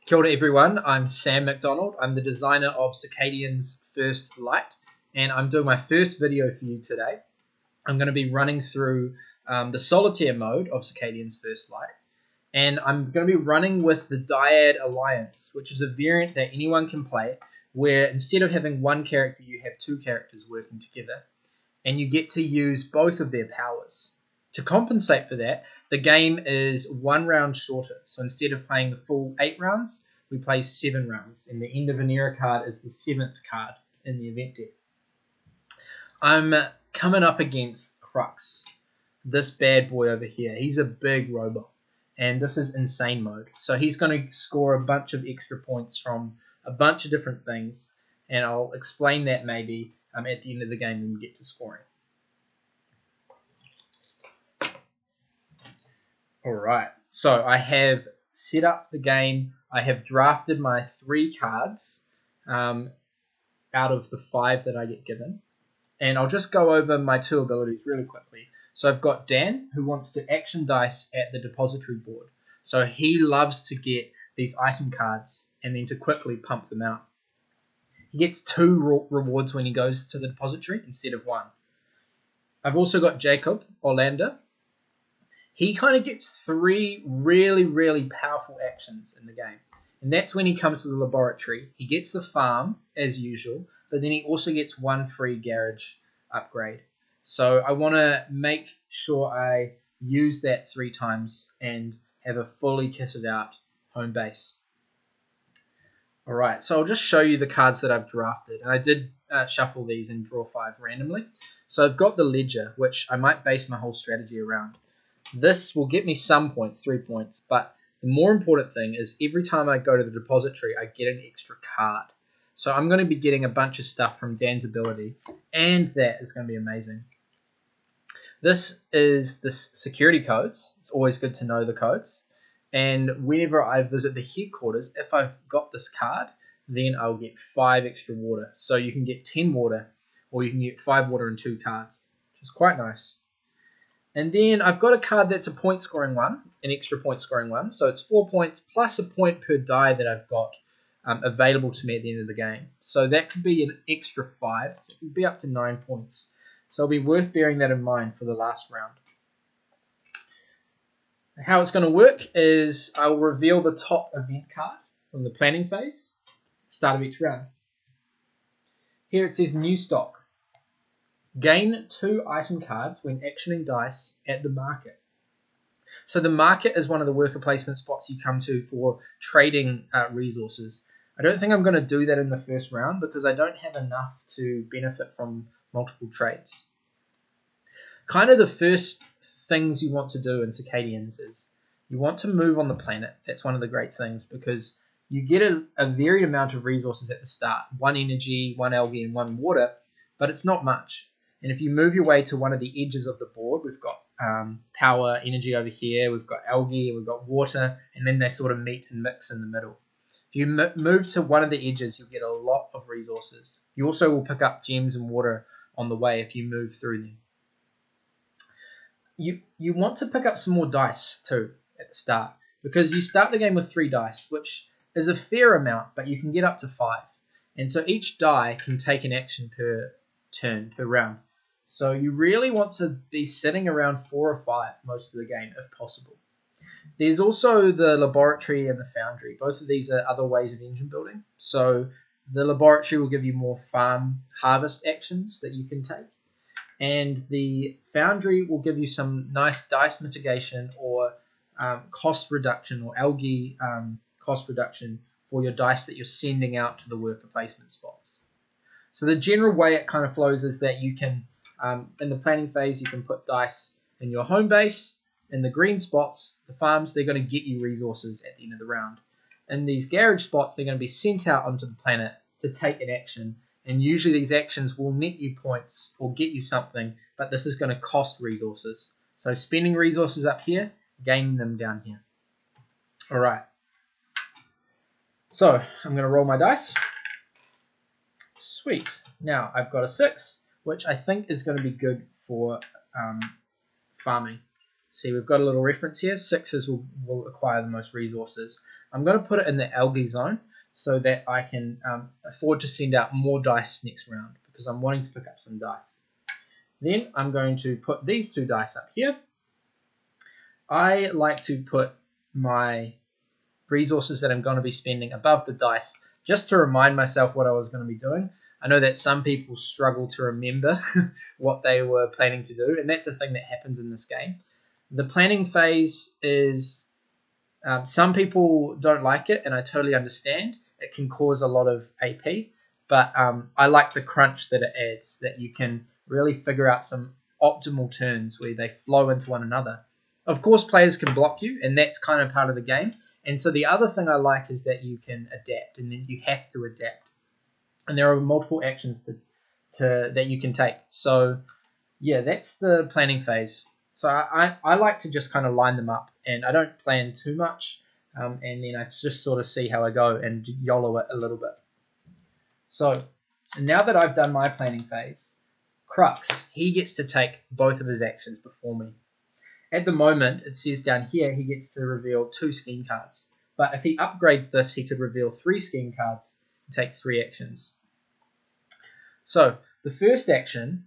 Kia ora everyone, I'm Sam McDonald. I'm the designer of Circadians First Light, and I'm doing my first video for you today. I'm going to be running through the solitaire mode of Circadians First Light, and I'm going to be running with the Dyad Alliance, which is a variant that anyone can play, where instead of having one character, you have two characters working together, and you get to use both of their powers. To compensate for that, the game is 1 round shorter. So instead of playing the full 8 rounds, we play 7 rounds. And the end of an era card is the 7th card in the event deck. I'm coming up against Crux, this bad boy over here. He's a big robot, and this is insane mode. So he's going to score a bunch of extra points from a bunch of different things, and I'll explain that maybe at the end of the game when we get to scoring. Alright, so I have set up the game. I have drafted my 3 cards out of the 5 that I get given. And I'll just go over my 2 abilities really quickly. So I've got Dan, who wants to action dice at the depository board. So he loves to get these item cards and then to quickly pump them out. He gets 2 rewards when he goes to the depository instead of 1. I've also got Jacob, Orlando. He kind of gets 3 really powerful actions in the game. And that's when he comes to the laboratory. He gets the farm, as usual, but then he also gets 1 free garage upgrade. So I want to make sure I use that 3 times and have a fully kitted out home base. Alright, so I'll just show you the cards that I've drafted. And I did shuffle these and draw 5 randomly. So I've got the ledger, which I might base my whole strategy around. This will get me some points, 3 points, but the more important thing is every time I go to the depository, I get an extra card. So I'm going to be getting a bunch of stuff from Dan's ability, and that is going to be amazing. This is the security codes. It's always good to know the codes. And whenever I visit the headquarters, if I've got this card, then I'll get 5 extra water. So you can get 10 water, or you can get 5 water and 2 cards, which is quite nice. And then I've got a card that's a point scoring one, an extra point scoring one. So it's 4 points plus a point per die that I've got available to me at the end of the game. So that could be an extra 5. It could be up to 9 points. So it'll be worth bearing that in mind for the last round. How it's going to work is I'll reveal the top event card from the planning phase, start of each round. Here it says new stock. Gain 2 item cards when actioning dice at the market. So the market is one of the worker placement spots you come to for trading resources. I don't think I'm going to do that in the first round because I don't have enough to benefit from multiple trades. Kind of the first things you want to do in Circadians is you want to move on the planet. That's one of the great things because you get a varied amount of resources at the start. 1 energy, 1 algae, and 1 water, but it's not much. And if you move your way to one of the edges of the board, we've got power, energy over here, we've got algae, we've got water, and then they sort of meet and mix in the middle. If you move to one of the edges, you'll get a lot of resources. You also will pick up gems and water on the way if you move through them. You want to pick up some more dice too at the start because you start the game with 3 dice, which is a fair amount, but you can get up to 5. And so each die can take an action per turn, per round. So you really want to be sitting around 4 or 5 most of the game if possible. There's also the laboratory and the foundry. Both of these are other ways of engine building. So the laboratory will give you more farm harvest actions that you can take. And the foundry will give you some nice dice mitigation or cost reduction or algae cost reduction for your dice that you're sending out to the worker placement spots. So the general way it kind of flows is that you can, in the planning phase, you can put dice in your home base. In the green spots, the farms, they're going to get you resources at the end of the round. In these garage spots, they're going to be sent out onto the planet to take an action. And usually these actions will net you points or get you something, but this is going to cost resources. So spending resources up here, gaining them down here. All right. So I'm going to roll my dice. Sweet. Now I've got a 6, which I think is going to be good for farming. See, we've got a little reference here. 6s will acquire the most resources. I'm going to put it in the algae zone so that I can afford to send out more dice next round because I'm wanting to pick up some dice. Then I'm going to put these 2 dice up here. I like to put my resources that I'm going to be spending above the dice just to remind myself what I was going to be doing. I know that some people struggle to remember what they were planning to do, and that's a thing that happens in this game. The planning phase is, some people don't like it, and I totally understand. It can cause a lot of AP, but I like the crunch that it adds, that you can really figure out some optimal turns where they flow into one another. Of course, players can block you, and that's kind of part of the game. And so the other thing I like is that you can adapt, and then you have to adapt. And there are multiple actions that you can take. So, yeah, that's the planning phase. So I like to just kind of line them up, and I don't plan too much, and then I just sort of see how I go and YOLO it a little bit. So now that I've done my planning phase, Crux, he gets to take both of his actions before me. At the moment, it says down here he gets to reveal 2 scheme cards. But if he upgrades this, he could reveal 3 scheme cards and take 3 actions. So the first action,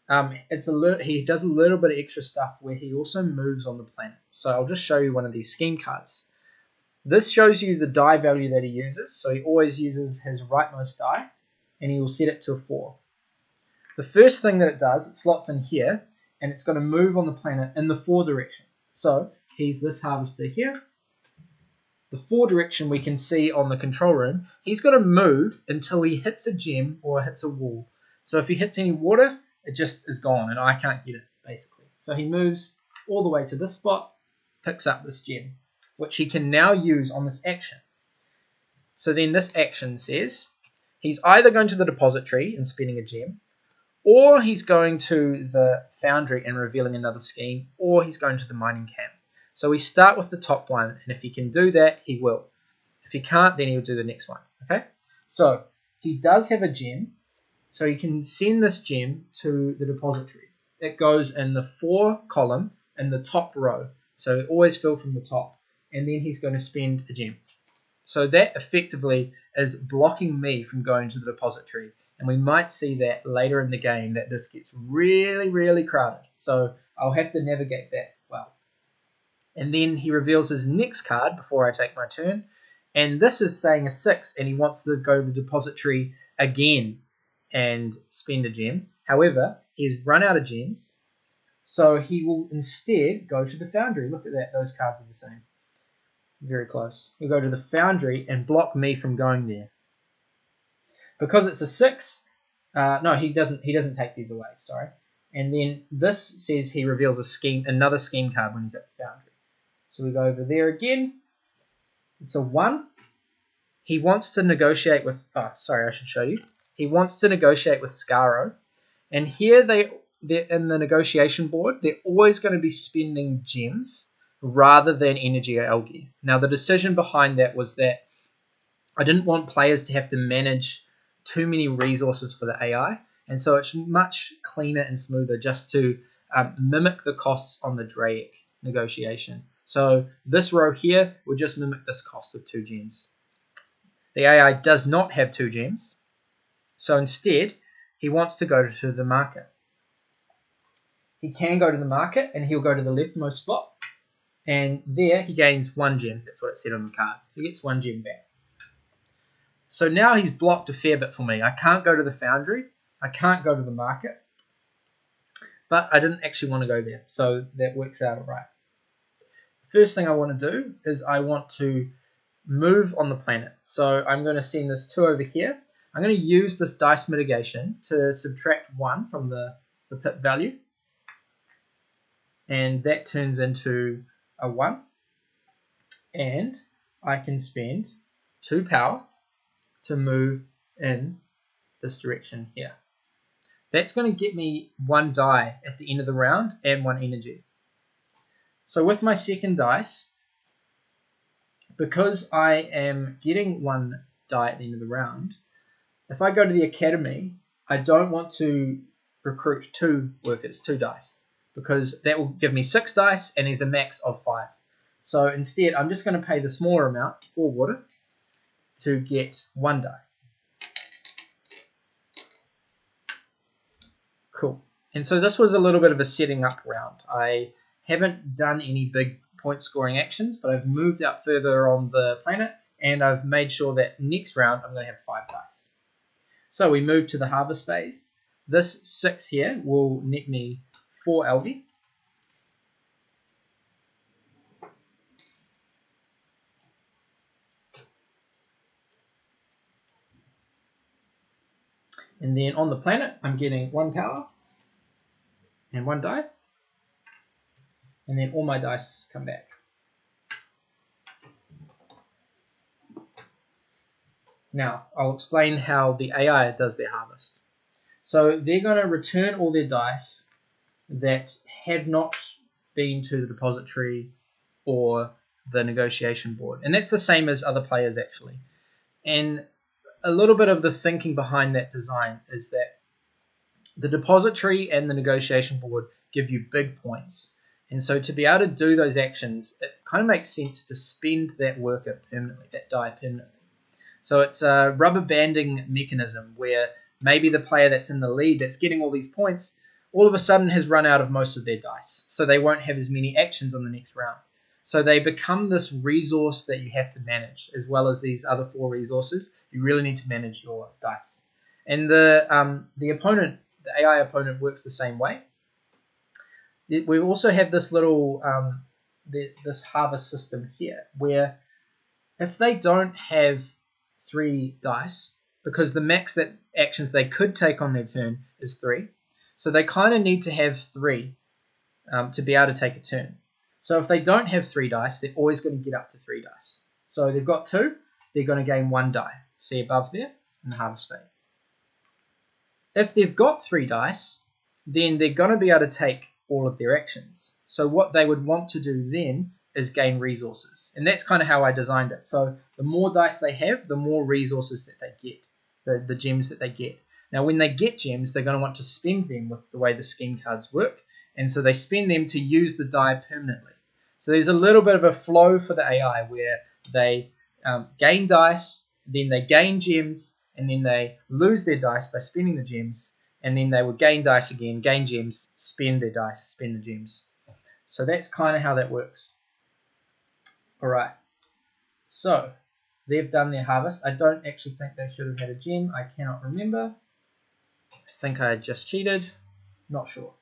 he does a little bit of extra stuff where he also moves on the planet. So I'll just show you one of these scheme cards. This shows you the die value that he uses. So he always uses his rightmost die, and he will set it to a 4. The first thing that it does, it slots in here, and it's going to move on the planet in the 4 direction. So he's this harvester here. The 4 direction we can see on the control room, he's got to move until he hits a gem or hits a wall. So if he hits any water, it just is gone, and I can't get it, basically. So he moves all the way to this spot, picks up this gem, which he can now use on this action. So then this action says he's either going to the depository and spending a gem, or he's going to the foundry and revealing another scheme, or he's going to the mining camp. So we start with the top one, and if he can do that, he will. If he can't, then he'll do the next one. Okay? So he does have a gem, so he can send this gem to the depository. It goes in the 4 column in the top row. So always fill from the top, and then he's going to spend a gem. So that effectively is blocking me from going to the depository. And we might see that later in the game that this gets really, really crowded. So I'll have to navigate that well. And then he reveals his next card before I take my turn. And this is saying a 6, and he wants to go to the depository again and spend a gem. However, he's run out of gems, so he will instead go to the foundry. Look at that, those cards are the same. Very close. He'll go to the foundry and block me from going there. Because it's a 6, no, he doesn't take these away, sorry. And then this says he reveals another scheme card when he's at the foundry. So we go over there again. It's a 1. He wants to negotiate with, I should show you. He wants to negotiate with Scaro. And here they're in the negotiation board, they're always going to be spending gems rather than energy or algae. Now the decision behind that was that I didn't want players to have to manage too many resources for the AI, and so it's much cleaner and smoother just to mimic the costs on the Draic negotiation. So this row here will just mimic this cost of 2 gems. The AI does not have 2 gems, so instead he wants to go to the market. He can go to the market, and he'll go to the leftmost spot, and there he gains 1 gem. That's what it said on the card. He gets 1 gem back. So now he's blocked a fair bit for me. I can't go to the foundry. I can't go to the market. But I didn't actually want to go there, so that works out all right. First thing I want to do is I want to move on the planet. So I'm going to send this 2 over here. I'm going to use this dice mitigation to subtract 1 from the pit value. And that turns into a 1. And I can spend 2 power to move in this direction here. That's going to get me 1 die at the end of the round and 1 energy. So with my second dice, because I am getting 1 die at the end of the round, if I go to the academy, I don't want to recruit 2 workers, 2 dice, because that will give me 6 dice and there's a max of 5. So instead, I'm just going to pay the smaller amount, 4 water, to get 1 die. Cool. And so this was a little bit of a setting up round. I haven't done any big point scoring actions, but I've moved out further on the planet, and I've made sure that next round I'm going to have 5 dice. So we move to the harvest phase. This 6 here will net me 4 algae. And then on the planet, I'm getting 1 power and 1 die. And then all my dice come back. Now, I'll explain how the AI does their harvest. So they're going to return all their dice that have not been to the depository or the negotiation board. And that's the same as other players, actually. And a little bit of the thinking behind that design is that the depository and the negotiation board give you big points. And so to be able to do those actions, it kind of makes sense to spend that worker permanently, that die permanently. So it's a rubber banding mechanism where maybe the player that's in the lead, that's getting all these points, all of a sudden has run out of most of their dice. So they won't have as many actions on the next round. So they become this resource that you have to manage, as well as these other 4 resources. You really need to manage your dice. And the opponent, the AI opponent, works the same way. We also have this little this harvest system here, where if they don't have 3 dice, because the max that actions they could take on their turn is 3, so they kind of need to have 3 to be able to take a turn. So if they don't have 3 dice, they're always going to get up to 3 dice. So they've got 2, they're going to gain 1 die. See above there in the harvest phase. If they've got 3 dice, then they're going to be able to take all of their actions. So what they would want to do then is gain resources. And that's kind of how I designed it. So the more dice they have, the more resources that they get, the gems that they get. Now when they get gems, they're going to want to spend them with the way the scheme cards work. And so they spend them to use the die permanently. So there's a little bit of a flow for the AI where they gain dice, then they gain gems, and then they lose their dice by spending the gems, and then they would gain dice again, gain gems, spend their dice, spend the gems. So that's kind of how that works. Alright, so they've done their harvest. I don't actually think they should have had a gem. I cannot remember. I think I just cheated. Not sure.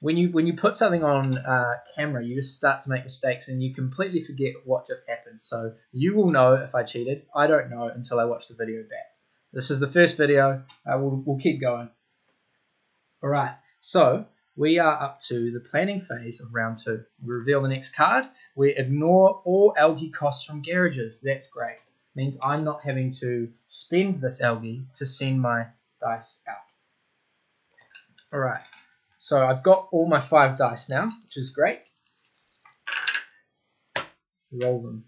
When you put something on camera, you just start to make mistakes and you completely forget what just happened. So you will know if I cheated. I don't know until I watch the video back. This is the first video. We'll keep going. All right. So we are up to the planning phase of round 2. We reveal the next card. We ignore all algae costs from garages. That's great. Means I'm not having to spend this algae to send my dice out. All right. So I've got all my 5 dice now, which is great. Roll them.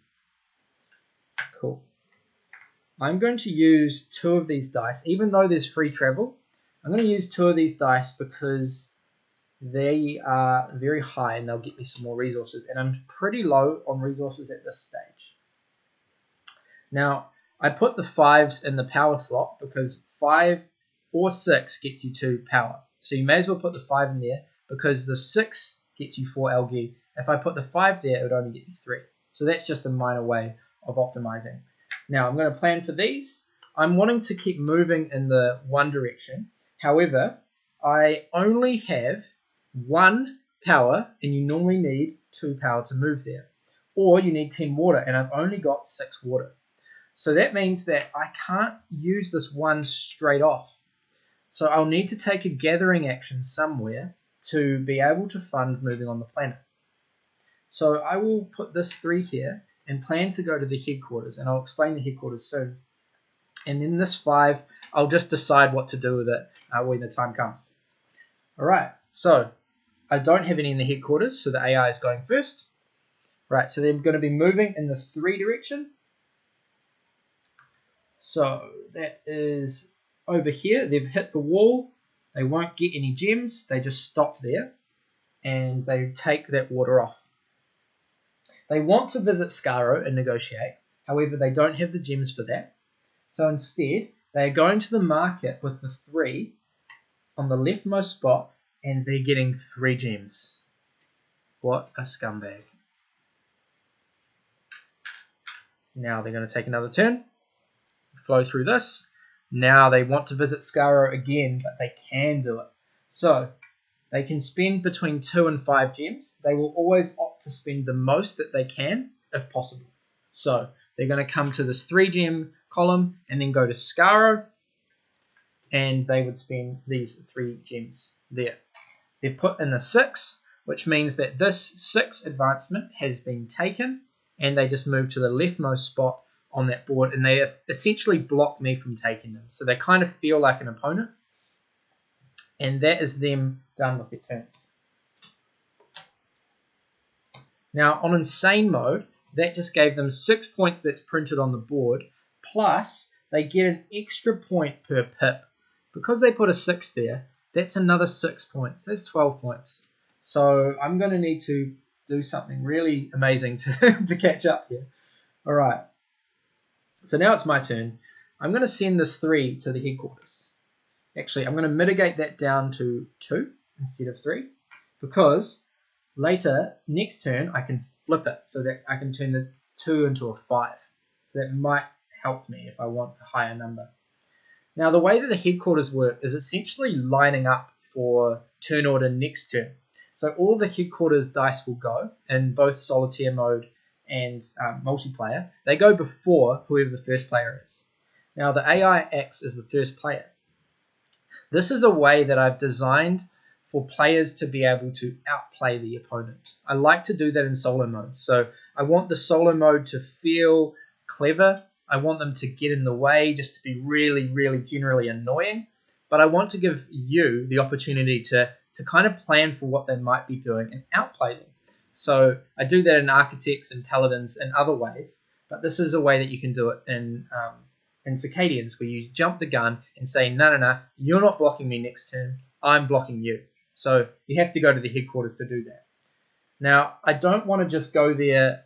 Cool. I'm going to use 2 of these dice. Even though there's free travel, I'm going to use 2 of these dice because they are very high and they'll get me some more resources. And I'm pretty low on resources at this stage. Now, I put the 5s in the power slot because 5 or 6 gets you 2 power. So you may as well put the 5 in there because the 6 gets you 4 algae. If I put the 5 there, it would only get you 3. So that's just a minor way of optimizing. Now I'm going to plan for these. I'm wanting to keep moving in the one direction. However, I only have 1 power and you normally need 2 power to move there. Or you need 10 water and I've only got 6 water. So that means that I can't use this 1 straight off. So I'll need to take a gathering action somewhere to be able to fund moving on the planet. So I will put this 3 here and plan to go to the headquarters, and I'll explain the headquarters soon. And then this 5, I'll just decide what to do with it when the time comes. Alright, so I don't have any in the headquarters, so the AI is going first. Right, so they're going to be moving in the 3 direction. So that is over here. They've hit the wall. They won't get any gems. They just stop there. and they take that water off. They want to visit Skaro and negotiate. However, they don't have the gems for that. So instead, they are going to the market with the 3 on the leftmost spot, and they're getting 3 gems. What a scumbag. Now they're going to take another turn, flow through this. Now they want to visit Skaro again, but they can do it. So they can spend between 2 and 5 gems. They will always opt to spend the most that they can, if possible. So they're going to come to this 3 gem column and then go to Skaro, and they would spend these 3 gems there. They're put in a 6, which means that this 6 advancement has been taken, and they just move to the leftmost spot on that board, and they essentially block me from taking them. So they kind of feel like an opponent, and that is them done with their turns. Now on insane mode, that just gave them 6 points that's printed on the board, plus they get an extra point per pip. Because they put a 6 there, that's another 6 points. That's 12 points. So I'm going to need to do something really amazing to catch up here. All right. So now it's my turn. I'm going to send this 3 to the headquarters. Actually, I'm going to mitigate that down to 2 instead of 3, because later, next turn, I can flip it so that I can turn the 2 into a 5. So that might help me if I want a higher number. Now, the way that the headquarters work is essentially lining up for turn order next turn. So all the headquarters dice will go in both solitaire mode and multiplayer. They go before whoever the first player is. Now, the AI acts as the first player. This is a way that I've designed for players to be able to outplay the opponent. I like to do that in solo mode. So I want the solo mode to feel clever. I want them to get in the way, just to be really, really generally annoying. But I want to give you the opportunity to kind of plan for what they might be doing and outplay them. So I do that in Architects and Paladins and other ways. But this is a way that you can do it in Circadians, where you jump the gun and say, no, you're not blocking me next turn. I'm blocking you. So you have to go to the headquarters to do that. Now, I don't want to just go there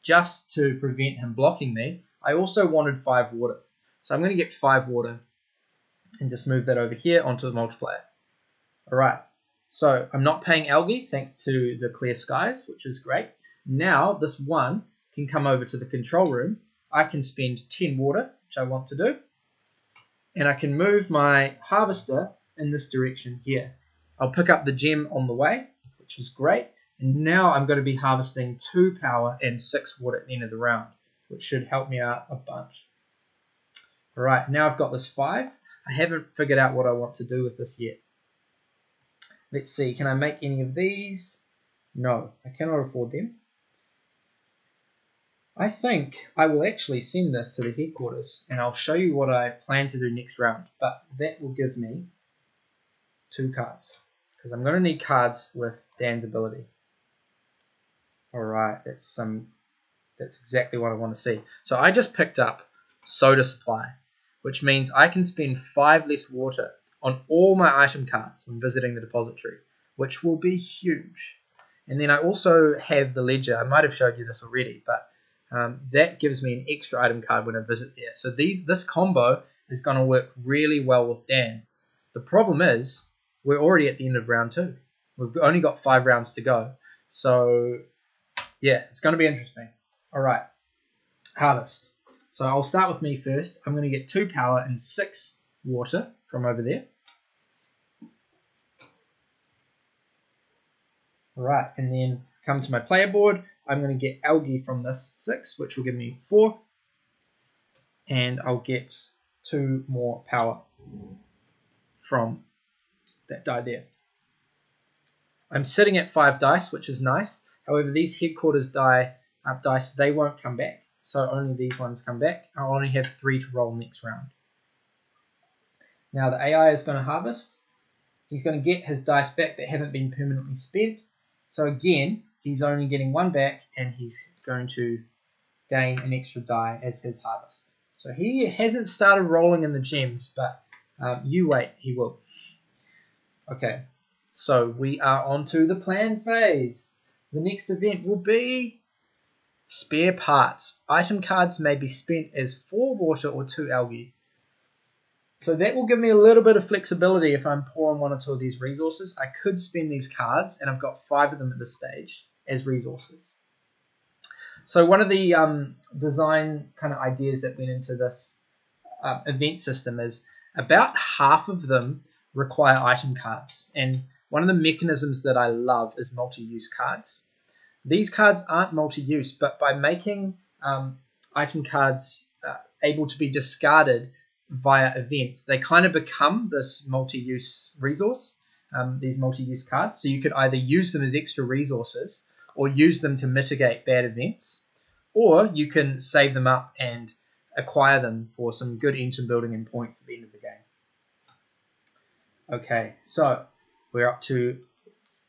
just to prevent him blocking me. I also wanted 5 water. So I'm going to get 5 water and just move that over here onto the multiplier. All right. So I'm not paying algae thanks to the clear skies, which is great. Now this 1 can come over to the control room. I can spend 10 water, which I want to do. And I can move my harvester in this direction here. I'll pick up the gem on the way, which is great. And now I'm going to be harvesting 2 power and 6 water at the end of the round, which should help me out a bunch. All right, now I've got this 5. I haven't figured out what I want to do with this yet. Let's see, can I make any of these? No, I cannot afford them. I think I will actually send this to the headquarters, and I'll show you what I plan to do next round. But that will give me 2 cards, because I'm going to need cards with Dan's ability. All right, that's exactly what I want to see. So I just picked up Soda Supply, which means I can spend 5 less water on all my item cards when visiting the depository, which will be huge. And then I also have the ledger. I might have showed you this already, but that gives me an extra item card when I visit there. So this combo is going to work really well with Dan. The problem is we're already at the end of round 2. We've only got 5 rounds to go. So yeah, it's going to be interesting. All right, harvest. So I'll start with me first. I'm going to get 2 power and 6 water from over there. All right, and then come to my player board. I'm going to get algae from this 6, which will give me 4. And I'll get 2 more power from that die there. I'm sitting at 5 dice, which is nice. However, these headquarters dice, they won't come back. So only these ones come back. I'll only have 3 to roll next round. Now the AI is going to harvest. He's going to get his dice back that haven't been permanently spent. So again, he's only getting 1 back, and he's going to gain an extra die as his harvest. So he hasn't started rolling in the gems, but you wait, he will. Okay, So we are on to the plan phase. The next event will be spare parts. Item cards may be spent as 4 water or 2 algae. So that will give me a little bit of flexibility if I'm poor on 1 or 2 of these resources. I could spend these cards, and I've got 5 of them at this stage, as resources. So one of the design kind of ideas that went into this event system is about half of them require item cards. And one of the mechanisms that I love is multi-use cards. These cards aren't multi-use, but by making item cards able to be discarded via events, they kind of become this multi-use resource, these multi-use cards. So you could either use them as extra resources or use them to mitigate bad events, or you can save them up and acquire them for some good engine building and points at the end of the game. Okay, so we're up to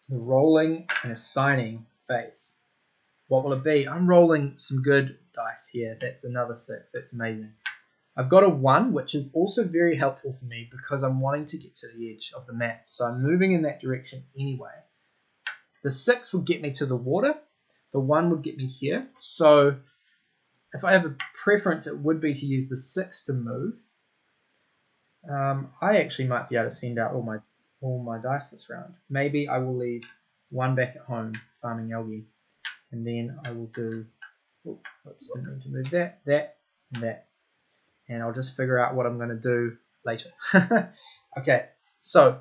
the rolling and assigning phase. What will it be? I'm rolling some good dice here. That's another 6. That's amazing. I've got a 1, which is also very helpful for me because I'm wanting to get to the edge of the map. So I'm moving in that direction anyway. The 6 would get me to the water. The 1 would get me here. So if I have a preference, it would be to use the 6 to move. I actually might be able to send out all my dice this round. Maybe I will leave 1 back at home farming algae. And then I will do, oops, didn't mean to move that, and that. And I'll just figure out what I'm going to do later. Okay, so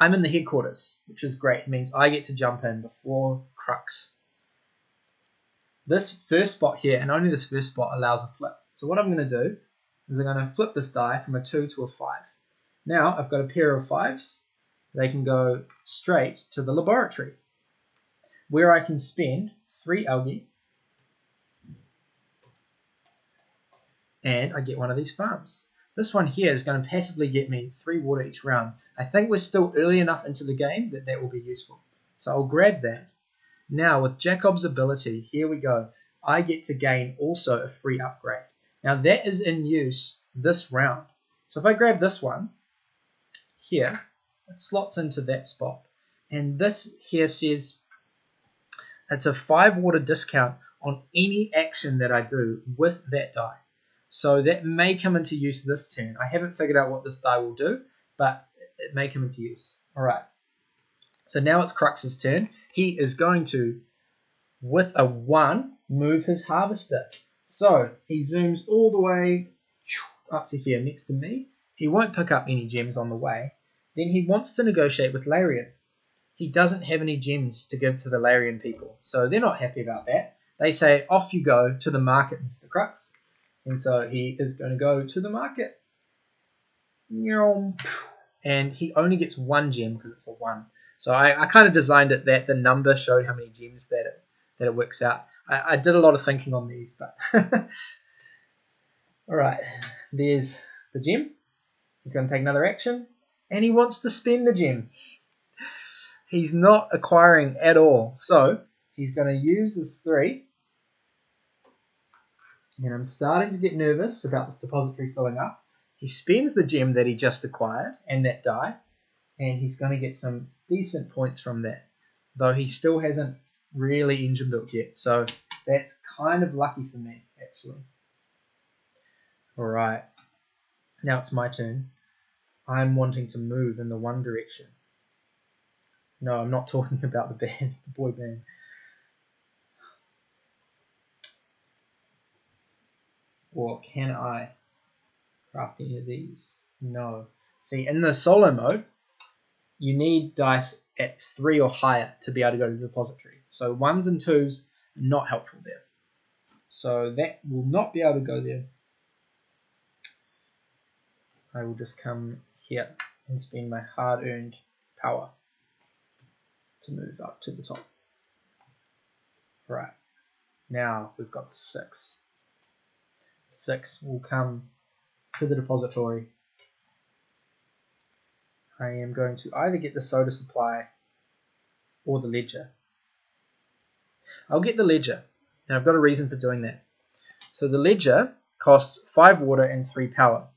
I'm in the headquarters, which is great. It means I get to jump in before Crux. This first spot here, and only this first spot, allows a flip. So what I'm going to do is I'm going to flip this die from a 2 to a 5. Now I've got a pair of 5s. They can go straight to the laboratory, where I can spend 3 algae and I get one of these farms. This one here is going to passively get me 3 water each round. I think we're still early enough into the game that that will be useful. So I'll grab that. Now with Jacob's ability, here we go. I get to gain also a free upgrade. Now that is in use this round. So if I grab this one here, it slots into that spot. And this here says it's a 5 water discount on any action that I do with that die. So that may come into use this turn. I haven't figured out what this die will do, but it may come into use. Alright. So now it's Crux's turn. He is going to, with a 1, move his harvester. So he zooms all the way up to here next to me. He won't pick up any gems on the way. Then he wants to negotiate with Larian. He doesn't have any gems to give to the Larian people, so they're not happy about that. They say, off you go to the market, Mr. Crux. And so he is going to go to the market. And he only gets 1 gem because it's a 1. So I kind of designed it that the number showed how many gems that it works out. I did a lot of thinking on these, but alright, there's the gem. He's going to take another action, and he wants to spend the gem. He's not acquiring at all, so he's going to use this 3. And I'm starting to get nervous about this depository filling up. He spends the gem that he just acquired and that die, and he's going to get some decent points from that, though he still hasn't really engine built yet, so that's kind of lucky for me, actually. Alright, now it's my turn. I'm wanting to move in the 1 direction. No, I'm not talking about the band, the boy band. Or can I craft any of these? No. See, in the solo mode, you need dice at 3 or higher to be able to go to the depository. So 1s and 2s are not helpful there. So that will not be able to go there. I will just come here and spend my hard-earned power to move up to the top. Right. Now we've got the 6. 6 will come to the depository. I am going to either get the soda supply or the ledger. I'll get the ledger, and I've got a reason for doing that. So the ledger costs 5 water and 3 power.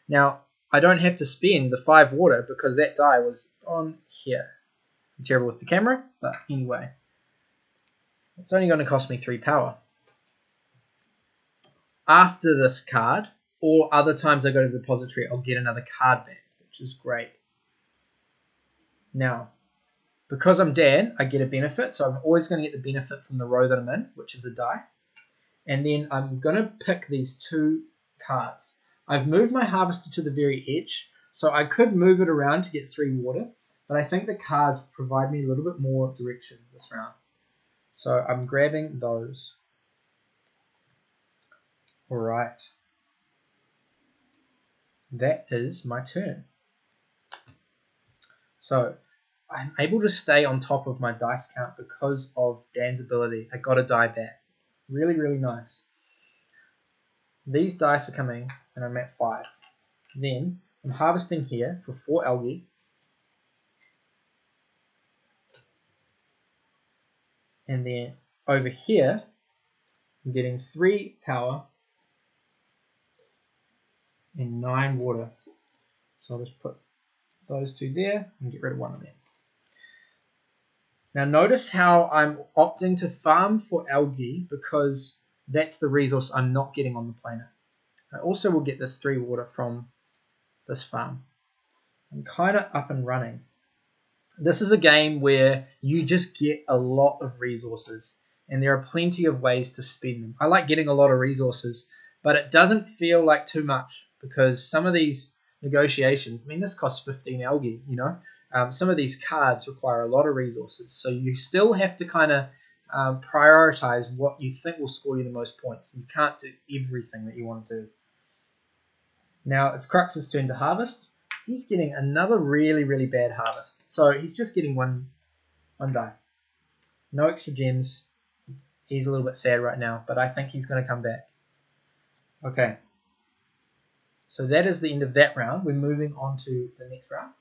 Now, I don't have to spend the 5 water because that die was on here. I'm terrible with the camera, but anyway. It's only going to cost me 3 power. After this card, or other times I go to the depository, I'll get another card back, which is great. Now, because I'm Dan, I get a benefit, so I'm always going to get the benefit from the row that I'm in, which is a die. And then I'm going to pick these 2 cards. I've moved my harvester to the very edge, so I could move it around to get 3 water, but I think the cards provide me a little bit more direction this round. So I'm grabbing those. Alright. That is my turn. So I'm able to stay on top of my dice count because of Dan's ability. I got a die back. Really, really nice. These dice are coming and I'm at 5. Then I'm harvesting here for 4 algae. And then over here, I'm getting 3 power and 9 water. So I'll just put those 2 there and get rid of one of them. Now notice how I'm opting to farm for algae because that's the resource I'm not getting on the planet. I also will get this 3 water from this farm. I'm kind of up and running. This is a game where you just get a lot of resources and there are plenty of ways to spend them. I like getting a lot of resources, but it doesn't feel like too much because some of these negotiations, I mean this costs 15 algae, you know. Some of these cards require a lot of resources, so you still have to kind of prioritize what you think will score you the most points. You can't do everything that you want to do. Now it's Crux's turn to harvest. He's getting another really, really bad harvest. So he's just getting one die. No extra gems. He's a little bit sad right now, but I think he's going to come back. Okay. So that is the end of that round. We're moving on to the next round,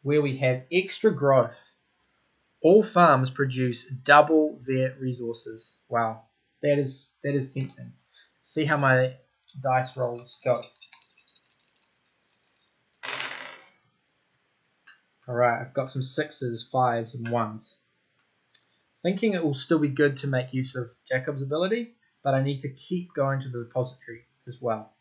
where we have extra growth. All farms produce double their resources. Wow, that is tempting. See how my dice rolls go. Alright, I've got some 6s, 5s, and 1s. Thinking it will still be good to make use of Jacob's ability, but I need to keep going to the repository as well.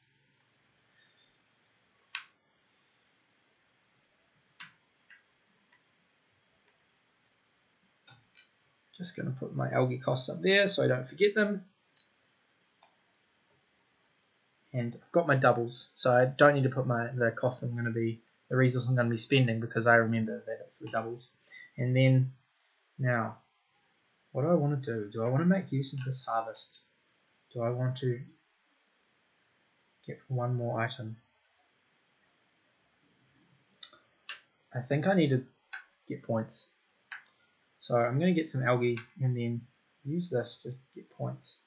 Just going to put my algae costs up there so I don't forget them. And I've got my doubles, so I don't need to put the cost I'm going to be, the resource I'm going to be spending because I remember that it's the doubles. And then, now, what do I want to do? Do I want to make use of this harvest? Do I want to get one more item? I think I need to get points. So I'm going to get some algae and then use this to get points.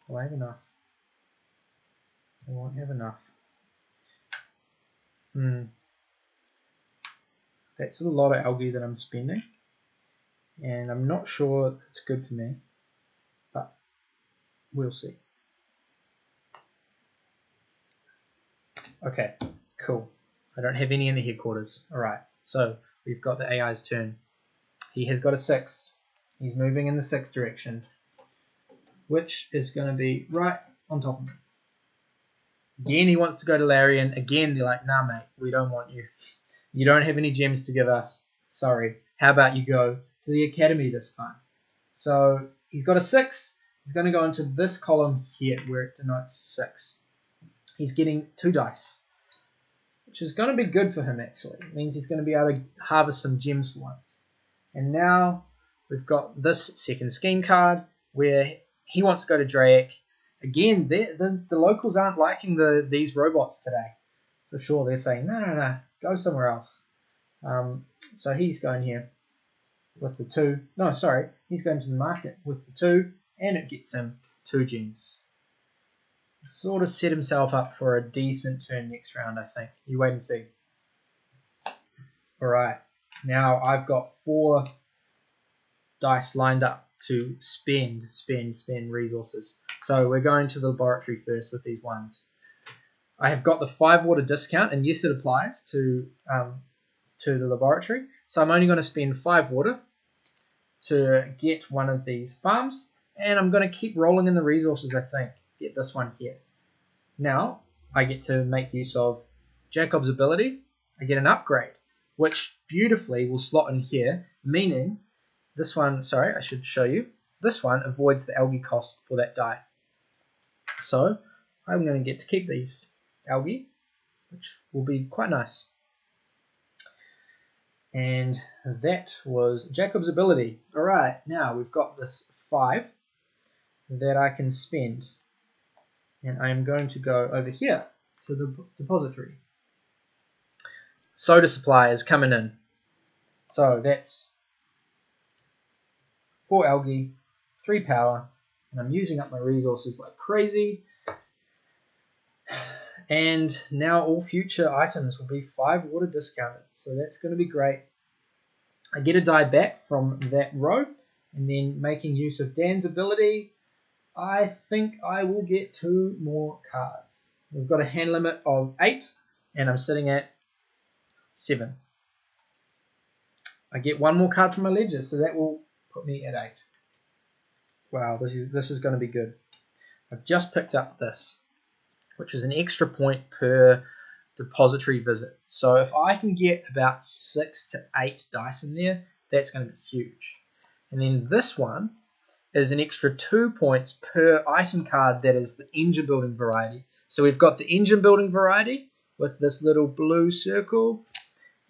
Will I have enough? I won't have enough. That's a lot of algae that I'm spending. And I'm not sure it's good for me. But we'll see. Okay, cool. I don't have any in the headquarters. Alright, so we've got the AI's turn. He has got a 6. He's moving in the 6 direction, which is going to be right on top of him. Again, he wants to go to Larian. Again, they're like, nah, mate, we don't want you. You don't have any gems to give us. Sorry. How about you go to the academy this time? So he's got a 6. He's going to go into this column here where it denotes 6. He's getting 2 dice, which is going to be good for him, actually. It means he's going to be able to harvest some gems for once. And now we've got this second scheme card where he wants to go to Drake. Again, the locals aren't liking these robots today. For sure, they're saying, no, go somewhere else. So he's going here with the 2. No, sorry, he's going to the market with the 2, and it gets him 2 gems. Sort of set himself up for a decent turn next round, I think. You wait and see. Alright, now I've got 4 dice lined up to spend resources. So we're going to the laboratory first with these ones. I have got the 5 water discount, and yes, it applies to the laboratory. So I'm only going to spend 5 water to get one of these farms, and I'm going to keep rolling in the resources, I think. Get this one here. Now, I get to make use of Jacob's ability. I get an upgrade, which beautifully will slot in here, meaning this one, sorry, I should show you. This one avoids the algae cost for that die. So I'm going to get to keep these algae, which will be quite nice. And that was Jacob's ability. Alright, now we've got this 5 that I can spend. And I am going to go over here to the depository. Soda supply is coming in. So that's 4 algae, 3 power, and I'm using up my resources like crazy. And now all future items will be 5 water discounted, so that's going to be great. I get a die back from that row, and then making use of Dan's ability, I think I will get 2 more cards. We've got a hand limit of 8, and I'm sitting at 7. I get 1 more card from my ledger, so that will put me at 8. Wow, this is going to be good. I've just picked up this, which is an extra point per depository visit. So if I can get about 6 to 8 dice in there, that's going to be huge. And then this one is an extra 2 points per item card that is the engine building variety. So we've got the engine building variety with this little blue circle,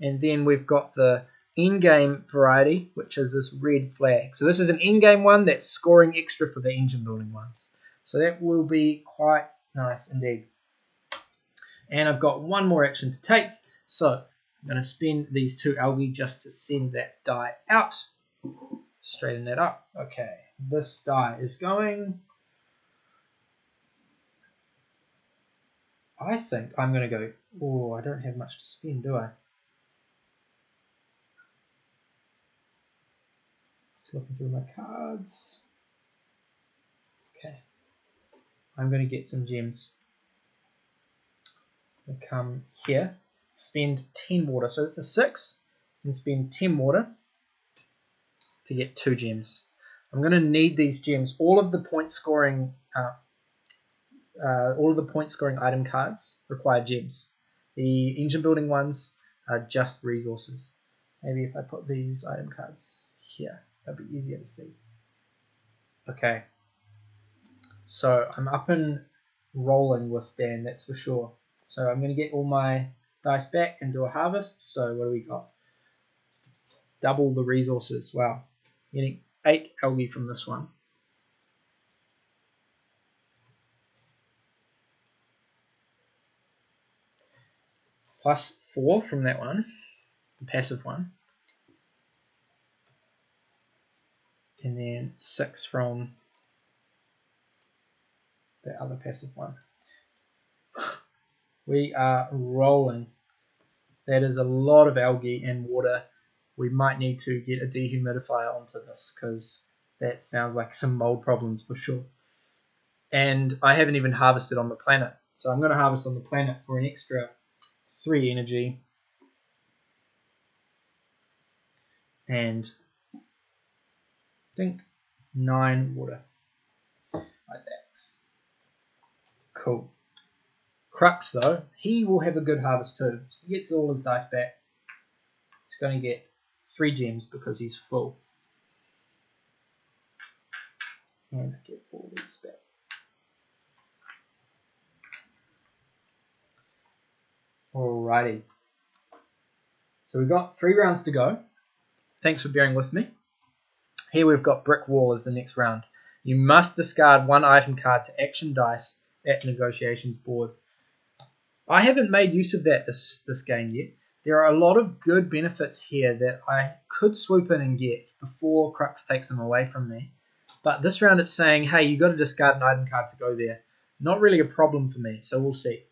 and then we've got the in-game variety, which is this red flag. So this is an in-game one that's scoring extra for the engine building ones. So that will be quite nice indeed. And I've got 1 more action to take. So I'm going to spend these 2 algae just to send that die out. Straighten that up. Okay, this die is going. I think I'm going to go. Oh, I don't have much to spend, do I? Just looking through my cards. Okay. I'm going to get some gems. I come here, spend 10 water. So it's a 6, and spend 10 water to get 2 gems. I'm going to need these gems. All of the point scoring item cards require gems. The engine building ones are just resources. Maybe if I put these item cards here, that'll be easier to see. Okay. So I'm up and rolling with Dan, that's for sure. So I'm going to get all my dice back and do a harvest. So what do we got? Double the resources. Wow. Getting 8 algae from this one. Plus 4 from that one, the passive one. And then 6 from the other passive one. We are rolling. That is a lot of algae and water. We might need to get a dehumidifier onto this because that sounds like some mold problems for sure. And I haven't even harvested on the planet. So I'm going to harvest on the planet for an extra 3 energy. And I think 9 water. Like that. Cool. Crux, though, he will have a good harvest too. He gets all his dice back. He's going to get 3 gems because he's full. And get all these back. Alrighty. So we've got 3 rounds to go. Thanks for bearing with me. Here we've got Brick Wall as the next round. You must discard 1 item card to action dice at negotiations board. I haven't made use of that this game yet. There are a lot of good benefits here that I could swoop in and get before Crux takes them away from me. But this round it's saying, hey, you got to discard an item card to go there. Not really a problem for me, so we'll see.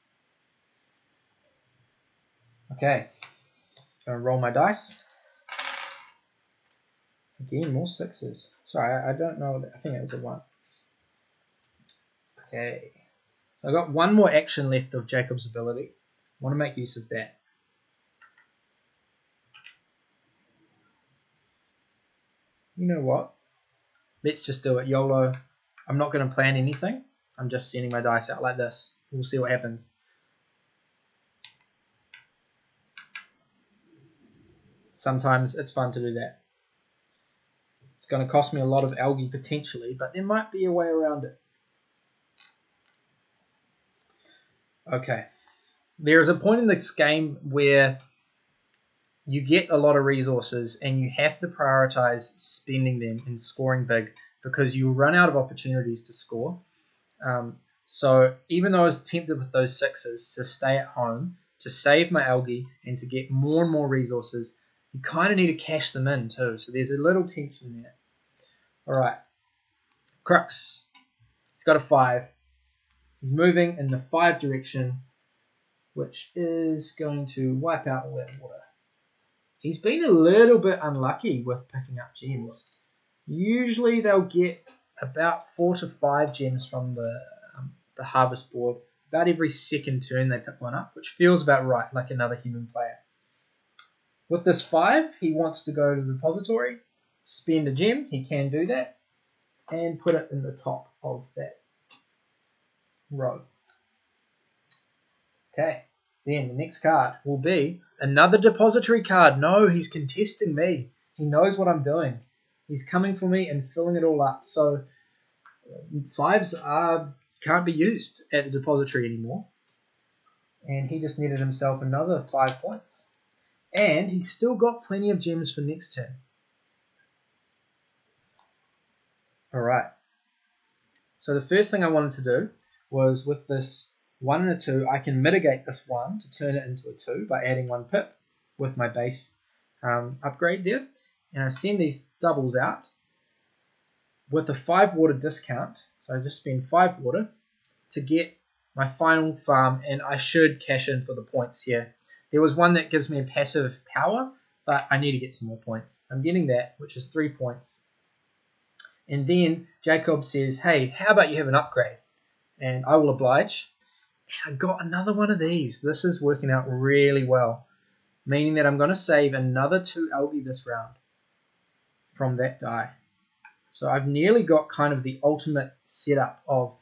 Okay, gonna roll my dice. Again, more 6s. Sorry, I don't know. I think it was a 1. Okay, I've got one more action left of Jacob's ability. I want to make use of that. You know what? Let's just do it. YOLO. I'm not going to plan anything. I'm just sending my dice out like this. We'll see what happens. Sometimes it's fun to do that. It's going to cost me a lot of algae potentially, but there might be a way around it. Okay. There is a point in this game where you get a lot of resources and you have to prioritize spending them and scoring big because you run out of opportunities to score. So even though I was tempted with those 6s to stay at home, to save my algae and to get more and more resources, you kind of need to cash them in too. So there's a little tension there. All right. Crux. He's got a 5. He's moving in the 5 direction, which is going to wipe out all that water. He's been a little bit unlucky with picking up gems. Usually they'll get about 4 to 5 gems from the harvest board. About every second turn they pick one up, which feels about right, like another human player. With this 5, he wants to go to the depository, spend a gem, he can do that, and put it in the top of that row. Okay, then the next card will be another depository card. No, he's contesting me. He knows what I'm doing. He's coming for me and filling it all up. So 5s can't be used at the depository anymore. And he just netted himself another 5 points. And he's still got plenty of gems for next turn. Alright. So the first thing I wanted to do was with this 1 and a 2, I can mitigate this 1 to turn it into a 2 by adding 1 pip with my base upgrade there. And I send these doubles out with a 5 water discount. So I just spend 5 water to get my final farm, and I should cash in for the points here. There was one that gives me a passive power, but I need to get some more points. I'm getting that, which is 3 points. And then Jacob says, hey, how about you have an upgrade? And I will oblige. And I got another one of these. This is working out really well, meaning that I'm going to save another 2 algae this round from that die. So I've nearly got kind of the ultimate setup of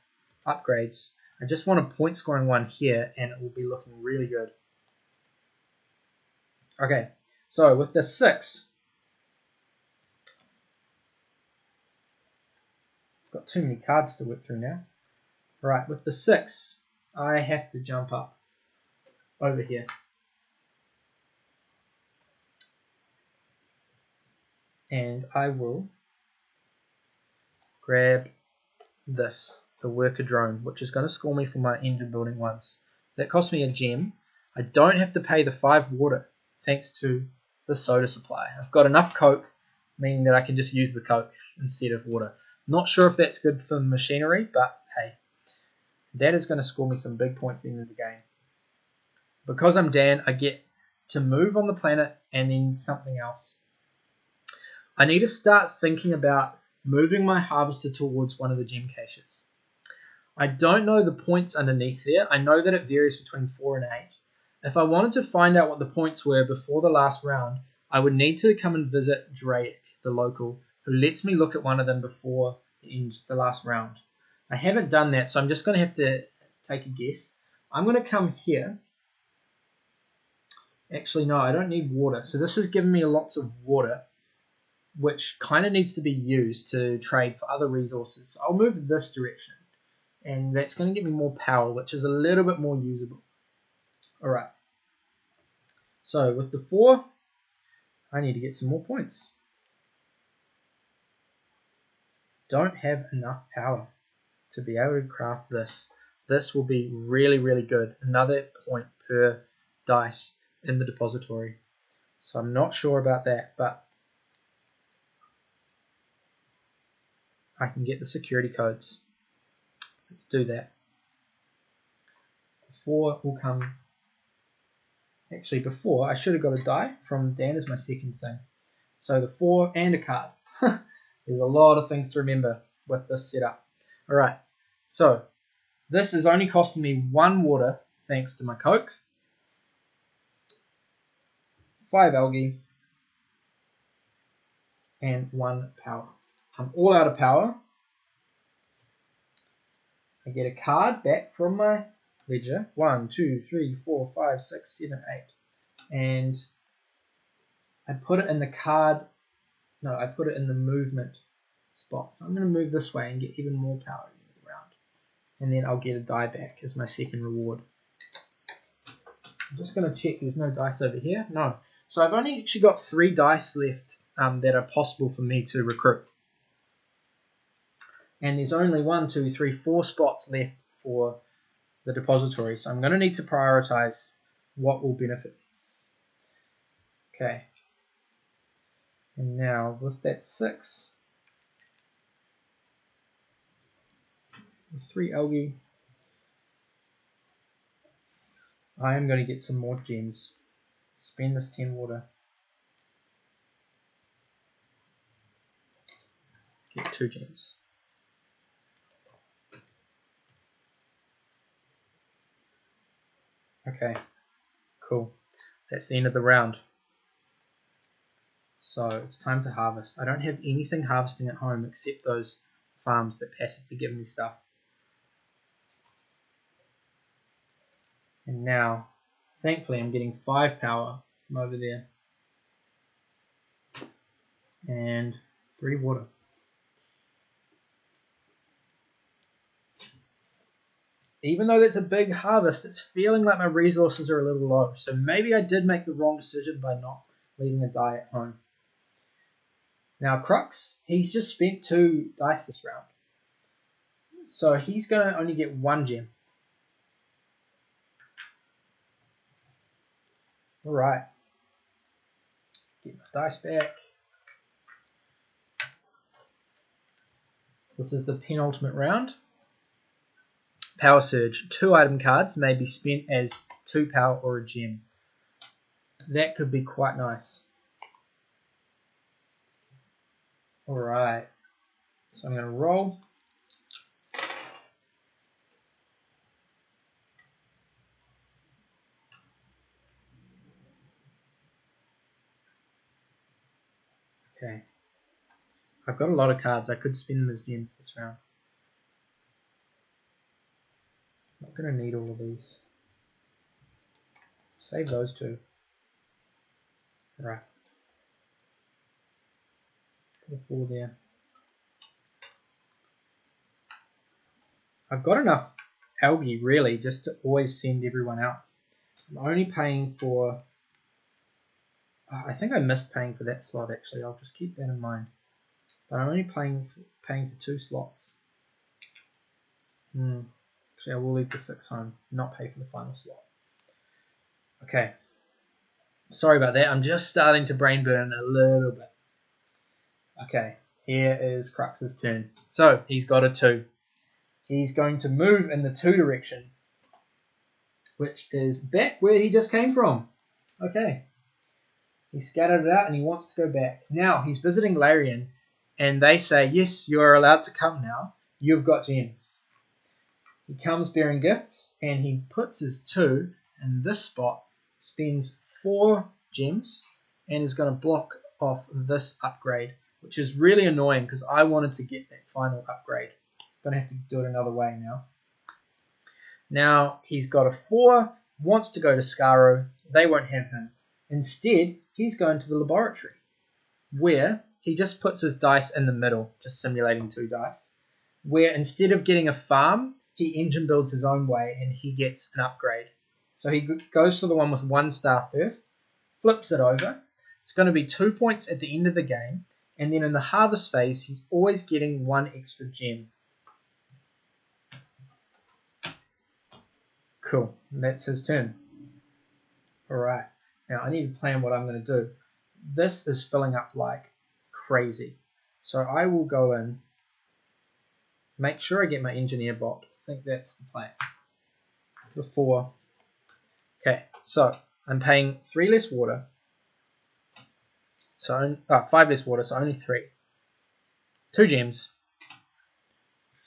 upgrades. I just want a point scoring one here, and it will be looking really good. Okay, so with the 6, it's got too many cards to work through now. Right, with the 6, I have to jump up over here. And I will grab this, the worker drone, which is going to score me for my engine building ones. That cost me a gem. I don't have to pay the 5 water thanks to the soda supply. I've got enough Coke, meaning that I can just use the Coke instead of water. Not sure if that's good for the machinery, but hey, that is going to score me some big points at the end of the game. Because I'm Dan, I get to move on the planet and then something else. I need to start thinking about moving my harvester towards one of the gem caches. I don't know the points underneath there. I know that it varies between 4 and 8. If I wanted to find out what the points were before the last round, I would need to come and visit Drake, the local, who lets me look at one of them before the last round. I haven't done that, so I'm just going to have to take a guess. I'm going to come here. Actually, no, I don't need water. So this is giving me lots of water, which kind of needs to be used to trade for other resources. So I'll move this direction, and that's going to give me more power, which is a little bit more usable. Alright, so with the 4, I need to get some more points. Don't have enough power to be able to craft this. This will be really, really good. Another point per dice in the depository. So I'm not sure about that, but I can get the security codes. Let's do that. 4 will come. Actually, before, I should have got a die from Dan as my second thing. So the 4 and a card. There's a lot of things to remember with this setup. Alright, so This is only costing me 1 water thanks to my Coke, 5 algae, and 1 power. I'm all out of power. I get a card back from my ledger. 1, 2, 3, 4, 5, 6, 7, 8. And I put it in the card. No, I put it in the movement spot. So I'm going to move this way and get even more power around. And then I'll get a die back as my second reward. I'm just going to check there's no dice over here. No. So I've only actually got 3 dice left that are possible for me to recruit. And there's only 1, 2, 3, 4 spots left for the depository. So I'm going to need to prioritize what will benefit me. Okay. And now with that 6, with 3 algae, I am going to get some more gems. Spend this 10 water. Get 2 gems. Okay, cool. That's the end of the round. So it's time to harvest. I don't have anything harvesting at home except those farms that passively give me stuff. And now, thankfully, I'm getting 5 power from over there. And 3 water. Even though that's a big harvest, it's feeling like my resources are a little low. So maybe I did make the wrong decision by not leaving a die at home. Now Crux, he's just spent 2 dice this round. So he's going to only get 1 gem. Alright. Get my dice back. This is the penultimate round. Power Surge. 2 item cards may be spent as 2 power or a gem. That could be quite nice. Alright. So I'm going to roll. Okay. I've got a lot of cards. I could spend them as gems this round. Not going to need all of these. Save those 2. Right. Put a 4 there. I've got enough algae really just to always send everyone out. I'm only paying for... I think I missed paying for that slot actually. I'll just keep that in mind. But I'm only paying for 2 slots. Actually, I will leave the 6 home, not pay for the final slot. Okay. Sorry about that. I'm just starting to brain burn a little bit. Okay. Here is Crux's turn. So, he's got a 2. He's going to move in the 2 direction, which is back where he just came from. Okay. He scattered it out and he wants to go back. Now, he's visiting Larian, and they say, yes, you are allowed to come now. You've got gems. He comes bearing gifts, and he puts his 2 in this spot, spends 4 gems, and is going to block off this upgrade, which is really annoying because I wanted to get that final upgrade. I'm going to have to do it another way now. Now, he's got a 4, wants to go to Scaro. They won't have him. Instead, he's going to the laboratory, where he just puts his dice in the middle, just simulating 2 dice, where instead of getting a farm, he engine builds his own way and he gets an upgrade. So he goes for the one with 1 star first, flips it over. It's going to be 2 points at the end of the game, and then in the harvest phase, he's always getting 1 extra gem. Cool, and that's his turn. Alright, now I need to plan what I'm going to do. This is filling up like crazy. So I will go in, make sure I get my engineer bot. I think that's the plan. Before. Okay, so I'm paying 3 less water. So 5 less water, so only 3. 2 gems.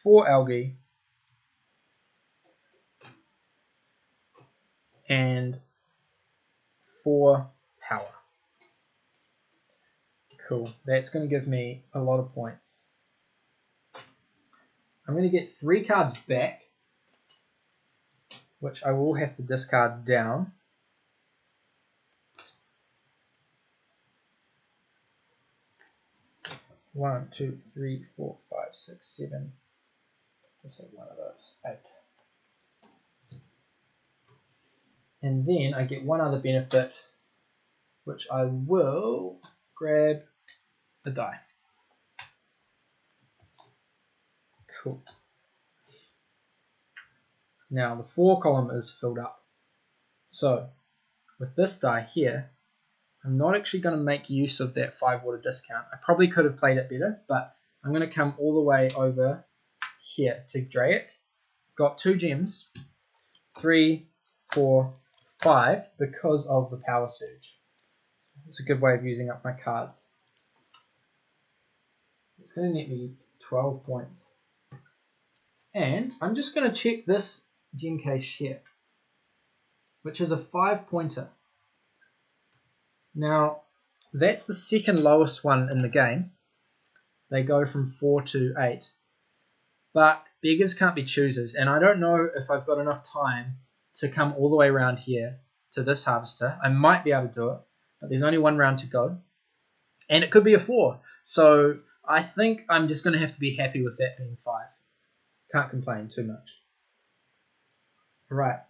4 algae. and 4 power. Cool. That's going to give me a lot of points. I'm going to get 3 cards back, which I will have to discard down. One, two, three, 4, 5, 6, 7. Just have one of those. 8. And then I get one other benefit, which I will grab a die. Cool. Now the 4 column is filled up. So with this die here, I'm not actually going to make use of that 5 water discount. I probably could have played it better, but I'm going to come all the way over here to Draic. Got 2 gems, 3, 4, 5, because of the power surge. It's a good way of using up my cards. It's going to net me 12 points. And I'm just going to check this gem cache here, which is a 5-pointer. Now, that's the second lowest one in the game. They go from 4 to 8. But beggars can't be choosers, and I don't know if I've got enough time to come all the way around here to this harvester. I might be able to do it, but there's only 1 round to go. And it could be a 4. So I think I'm just going to have to be happy with that being 5. Can't complain too much. Right.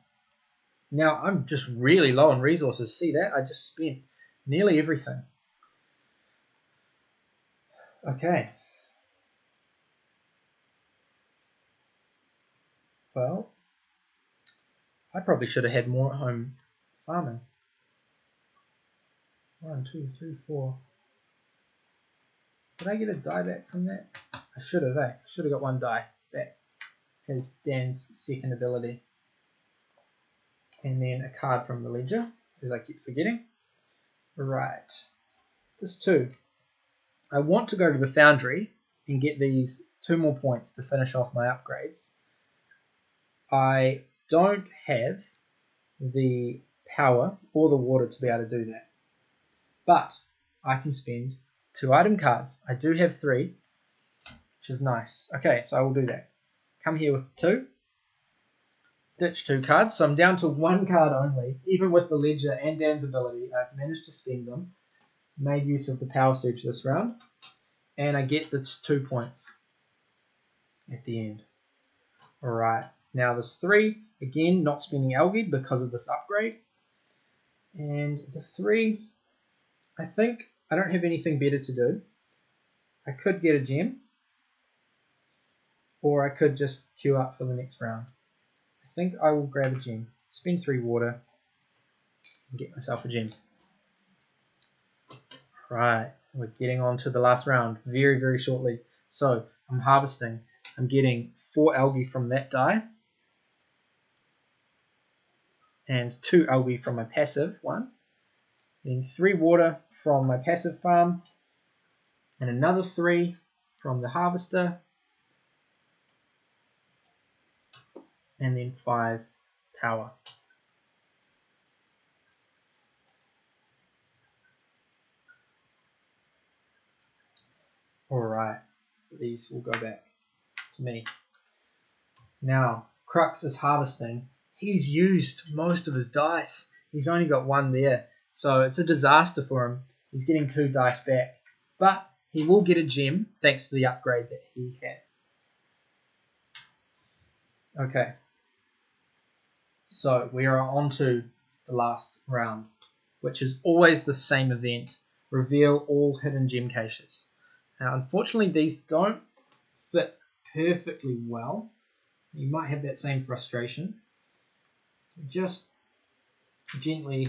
Now I'm just really low on resources. See that? I just spent nearly everything. Okay. Well, I probably should have had more at home farming. 1, 2, 3, 4. Did I get a die back from that? I should have, eh? Should have got 1 die back as Dan's second ability. And then a card from the ledger, as I keep forgetting. Right. This 2. I want to go to the foundry and get these 2 more points to finish off my upgrades. I don't have the power or the water to be able to do that. But I can spend 2 item cards. I do have 3, which is nice. Okay, so I will do that. Come here with 2. Ditch 2 cards, so I'm down to 1 card only. Even with the ledger and Dan's ability, I've managed to spend them. Made use of the power surge this round. And I get the 2 points at the end. Alright, now there's 3. Again, not spending algae because of this upgrade. And the 3, I think I don't have anything better to do. I could get a gem. Or I could just queue up for the next round. I think I will grab a gem. Spend 3 water. And get myself a gem. Right, we're getting on to the last round very, very shortly. So I'm harvesting. I'm getting 4 algae from that die. And 2 algae from my passive one. Then 3 water from my passive farm. And another 3 from the harvester. And then 5 power. Alright, these will go back to me. Now, Crux is harvesting. He's used most of his dice. He's only got 1 there. So it's a disaster for him. He's getting 2 dice back. But he will get a gem thanks to the upgrade that he had. Okay. So we are on to the last round, which is always the same event. Reveal all hidden gem caches. Now, unfortunately, these don't fit perfectly well. You might have that same frustration. So just gently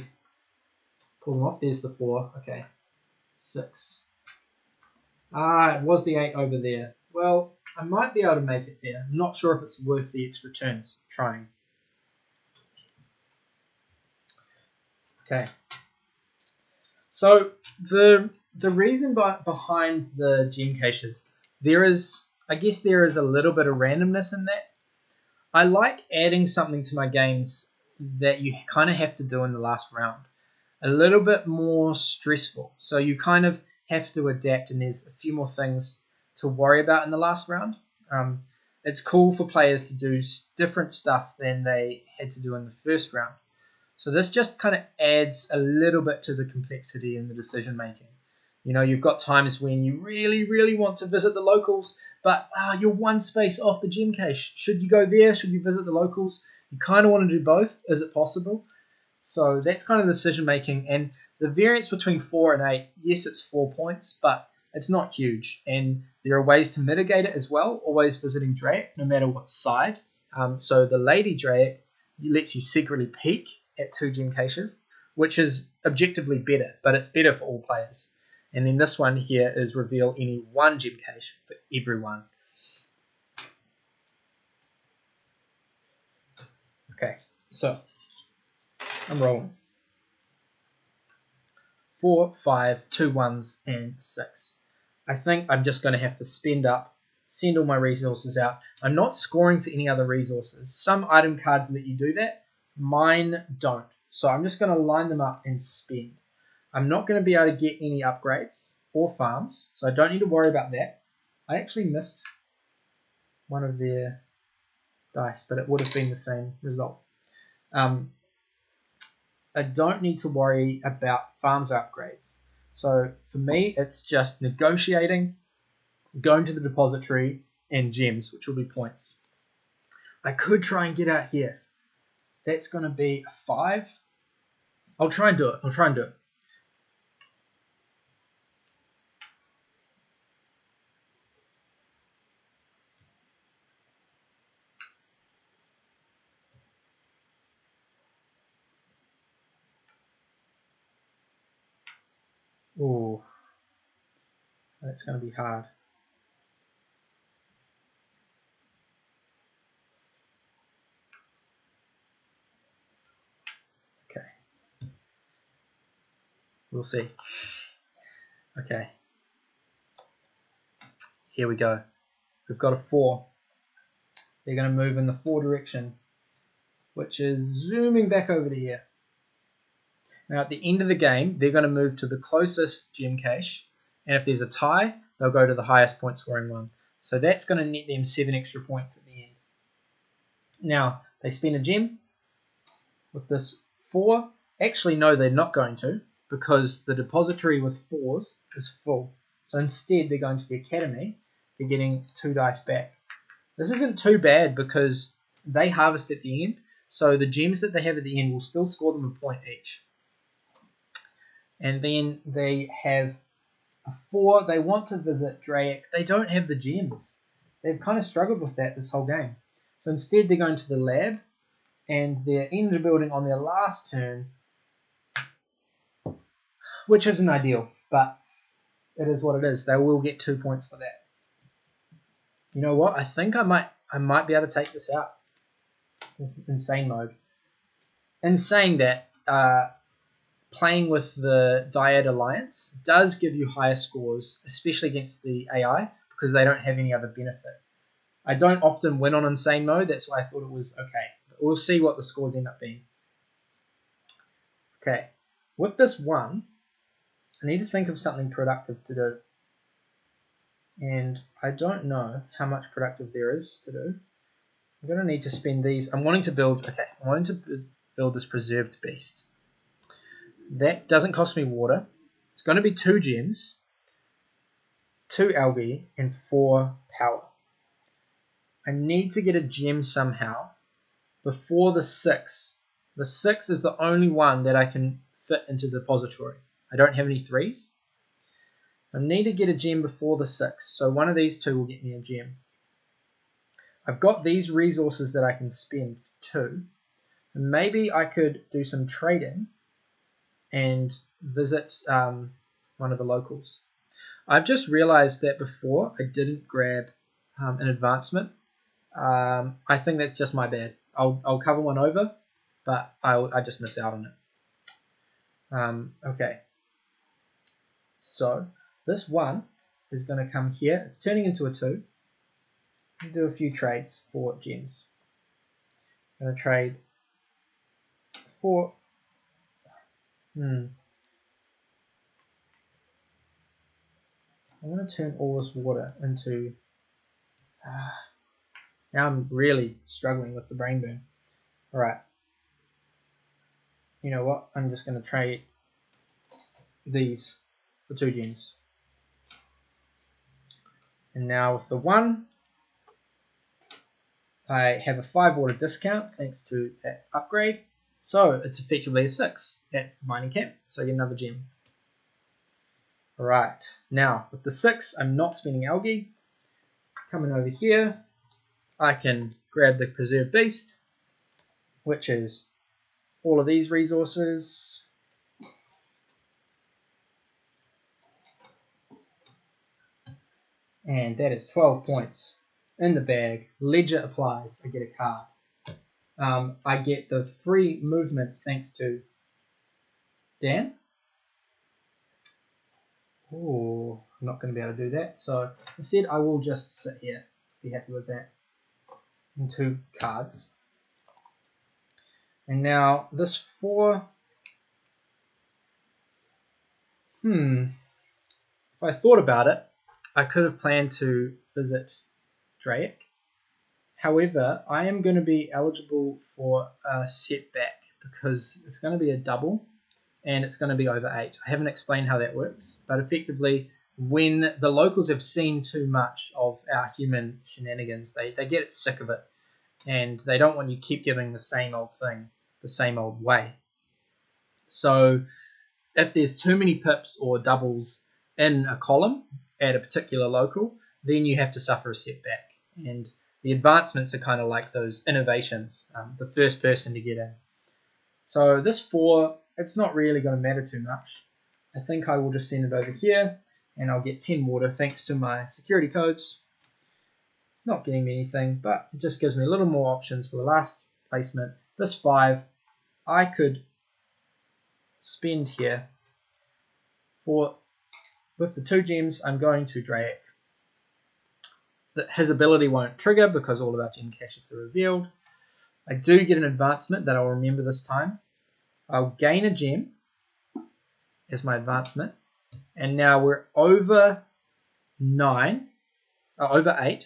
pull them off. There's the 4. Okay. 6. It was the 8 over there. Well, I might be able to make it there. I'm not sure if it's worth the extra turns trying. Okay. So the reason behind the gem caches, I guess there is a little bit of randomness in that. I like adding something to my games that you kind of have to do in the last round. A little bit more stressful. So you kind of have to adapt, and there's a few more things to worry about in the last round. It's cool for players to do different stuff than they had to do in the first round. So this just kind of adds a little bit to the complexity in the decision making. You know, you've got times when you really, really want to visit the locals, but you're one space off the gem cache. Should you go there? Should you visit the locals? You kind of want to do both. Is it possible? So that's kind of the decision making. And the variance between 4 and 8, yes, it's 4 points, but it's not huge. And there are ways to mitigate it as well, always visiting Drake, no matter what side. So the Lady Drake lets you secretly peek at 2 gem caches, which is objectively better, but it's better for all players. And then this one here is reveal any 1 gem cache for everyone. Okay, so I'm rolling. 4, 5, 2 1s, and 6. I think I'm just going to have to spend up, send all my resources out. I'm not scoring for any other resources. Some item cards let you do that. Mine don't. So I'm just going to line them up and spend. I'm not going to be able to get any upgrades or farms, so I don't need to worry about that. I actually missed one of their dice, but it would have been the same result. I don't need to worry about farms upgrades. So for me, it's just negotiating, going to the depository, and gems, which will be points. I could try and get out here. That's going to be a 5. I'll try and do it. Oh, that's going to be hard. Okay. We'll see. Okay. Here we go. We've got a 4. They're going to move in the 4 direction, which is zooming back over to here. Now at the end of the game, they're going to move to the closest gem cache, and if there's a tie, they'll go to the highest point scoring one. So that's going to net them 7 extra points at the end. Now, they spend a gem with this 4. Actually, no, they're not going to, because the depository with 4s is full. So instead, they're going to the academy. They're getting 2 dice back. This isn't too bad because they harvest at the end, so the gems that they have at the end will still score them a point each. And then they have a 4. They want to visit Drake. They don't have the gems. They've kind of struggled with that this whole game. So instead, they're going to the lab, and they're end building on their last turn, which isn't ideal, but it is what it is. They will get 2 points for that. You know what? I think I might be able to take this out. This insane mode. In saying that, playing with the Dyad Alliance does give you higher scores, especially against the AI, because they don't have any other benefit. I don't often win on insane mode, that's why I thought it was okay. But we'll see what the scores end up being. Okay, with this 1, I need to think of something productive to do. And I don't know how much productive there is to do. I'm going to need to spend these. I'm wanting to build this preserved beast. That doesn't cost me water. It's going to be 2 gems, 2 algae, and 4 power. I need to get a gem somehow before the 6. The 6 is the only one that I can fit into the depository. I don't have any 3s. I need to get a gem before the 6, so one of these 2 will get me a gem. I've got these resources that I can spend too. And maybe I could do some trading and visit one of the locals. I've just realized that before I didn't grab an advancement. I think that's just my bad. I'll cover one over, but I just miss out on it. Okay. So this 1 is going to come here. It's turning into a 2. I'll do a few trades for gems. I'm going to trade 4. I want to turn all this water into... now I'm really struggling with the brain burn. Alright. You know what? I'm just going to trade these for 2 gems. And now with the 1, I have a 5 water discount thanks to that upgrade. So it's effectively a 6 at mining camp. So I get another gem. Alright, now with the 6, I'm not spending algae. Coming over here, I can grab the preserved beast, which is all of these resources. And that is 12 points in the bag. Ledger applies. I get a card. I get the free movement thanks to Dan. Oh, I'm not going to be able to do that. So instead, I will just sit here. Be happy with that. And 2 cards. And now this 4. If I thought about it, I could have planned to visit Drake. However, I am going to be eligible for a setback because it's going to be a double and it's going to be over 8. I haven't explained how that works, but effectively when the locals have seen too much of our human shenanigans, they get sick of it and they don't want you to keep giving the same old thing the same old way. So if there's too many pips or doubles in a column at a particular local, then you have to suffer a setback. And the advancements are kind of like those innovations, the first person to get in. So this 4, it's not really going to matter too much. I think I will just send it over here and I'll get 10 water thanks to my security codes. It's not getting me anything, but it just gives me a little more options for the last placement. This 5, I could spend here for, with the 2 gems, I'm going to Drake. His ability won't trigger because all of our gem caches are revealed. I do get an advancement that I'll remember this time. I'll gain a gem as my advancement. And now we're over 8.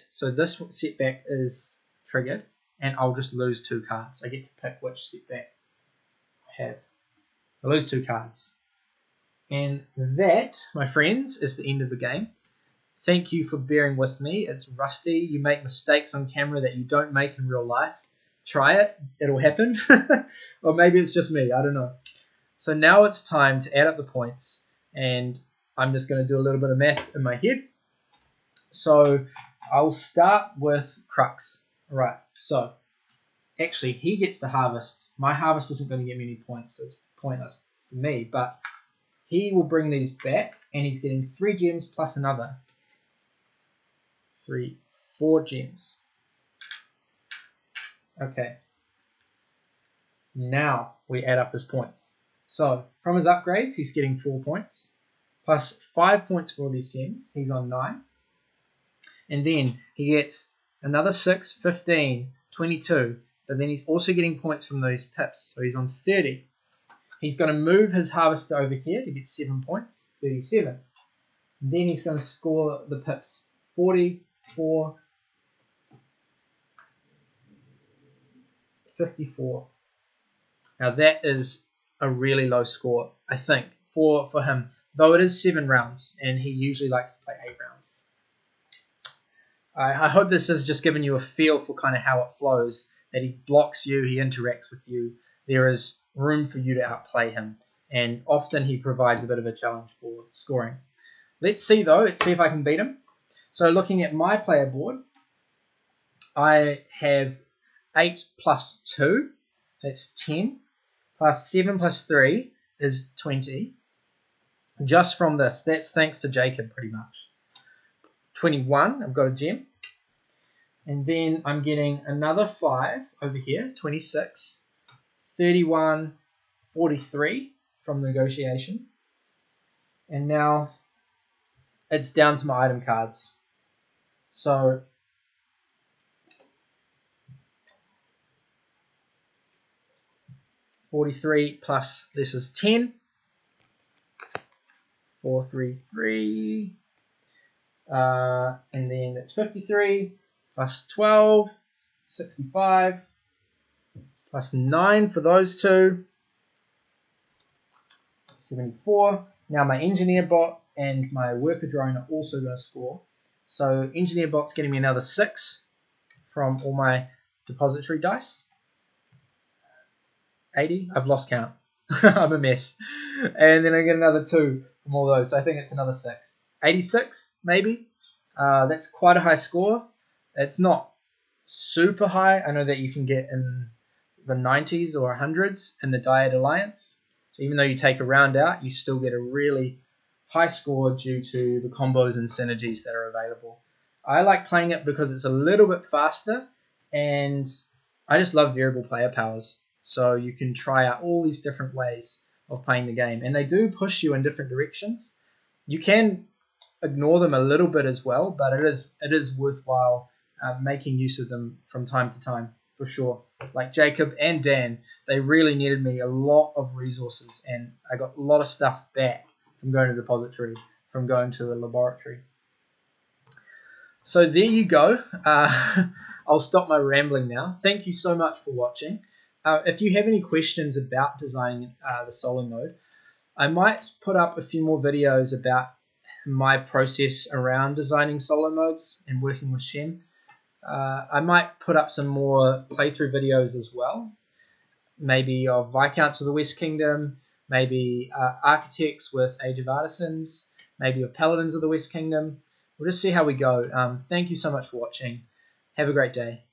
So this setback is triggered. And I'll just lose 2 cards. I get to pick which setback I have. I lose 2 cards. And that, my friends, is the end of the game. Thank you for bearing with me. It's rusty. You make mistakes on camera that you don't make in real life. Try it. It'll happen. Or maybe it's just me. I don't know. So now it's time to add up the points. And I'm just going to do a little bit of math in my head. So I'll start with Crux. Alright, so actually he gets the harvest. My harvest isn't going to get me any points, so it's pointless for me. But he will bring these back, and he's getting 3 gems plus another 4 gems. Okay. Now we add up his points. So from his upgrades, he's getting 4 points plus 5 points for all these gems. He's on 9. And then he gets another 6, 15, 22. But then he's also getting points from those pips. So he's on 30. He's going to move his harvester over here to get 7 points, 37. And then he's going to score the pips, 44, 54. Now that is a really low score, I think, for him. Though it is 7 rounds, and he usually likes to play 8 rounds. I hope this has just given you a feel for kind of how it flows, that he blocks you, he interacts with you. There is room for you to outplay him, and often he provides a bit of a challenge for scoring. Let's see though, let's see if I can beat him. So looking at my player board, I have 8 plus 2, that's 10, plus 7 plus 3 is 20. Just from this, that's thanks to Jacob pretty much. 21, I've got a gem. And then I'm getting another 5 over here, 26, 31, 43 from negotiation. And now it's down to my item cards. So 43 plus this is 10. 433. And then that's 53 plus 12, 65 plus 9 for those two, 74. Now my engineer bot and my worker drone are also going to score. So engineer bot's getting me another 6 from all my depository dice. 80. I've lost count. I'm a mess. And then I get another 2 from all those. So I think it's another 6. 86 maybe. That's quite a high score. It's not super high. I know that you can get in the 90s or 100s in the Dyad Alliance. So even though you take a round out, you still get a really high score due to the combos and synergies that are available. I like playing it because it's a little bit faster, and I just love variable player powers. So you can try out all these different ways of playing the game, and they do push you in different directions. You can ignore them a little bit as well, but it is worthwhile making use of them from time to time, for sure. Like Jacob and Dan, they really needed me a lot of resources, and I got a lot of stuff back from going to the depository, from going to the laboratory. So there you go. I'll stop my rambling now. Thank you so much for watching. If you have any questions about designing the solo mode, I might put up a few more videos about my process around designing solo modes and working with Shen. I might put up some more playthrough videos as well, maybe of Viscounts of the West Kingdom, maybe Architects with Age of Artisans, maybe of Paladins of the West Kingdom. We'll just see how we go. Thank you so much for watching. Have a great day.